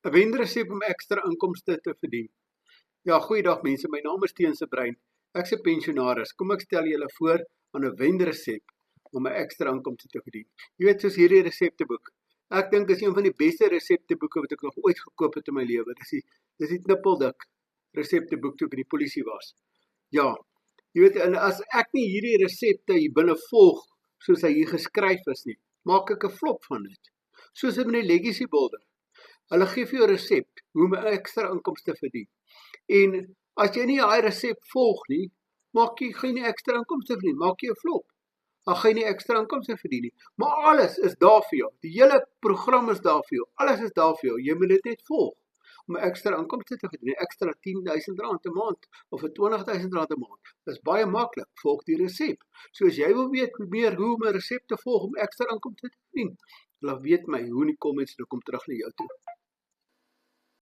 'n wenresep om ekstra inkomste te verdien. Ja, goeiedag mense, my naam is Teun se Brein. Ek's 'n pensionaris. Kom ek stel julle voor aan 'n wenresep om 'n ekstra inkomste te verdien. Jy weet, soos hierdie resepteboek. Ek dink dis een van die beste resepteboeke wat ek nog ooit gekoop het in my lewe. Dis die knippeldik resepteboek toe ek by die polisie was. Ja, jy weet, en as ek nie hierdie resepte hier binne volg, soos hy hier geskryf is nie, maak ek 'n flop van dit. Soos met die Legacy Builder. Hulle gee vir jou 'n resep hoe om 'n ekstra inkomste te verdien. En as jy nie daai resep volg nie, gaan jy nie ekstra inkomste verdien, maak jy 'n flop. Dan gaan jy nie ekstra inkomste verdien nie. Maar alles is daar vir jou. Die hele program is daar vir jou. Alles is daar vir jou. Jy moet dit net volg om 'n ekstra inkomste te verdien, 'n ekstra R10,000 'n maand of 'n R20,000 'n maand. Dis baie maklik. Volg die resep. So as jy wil weet meer hoe om 'n resep te volg om ekstra inkomste te verdien, laat weet my hoe in die comments en ek kom terug na jou toe.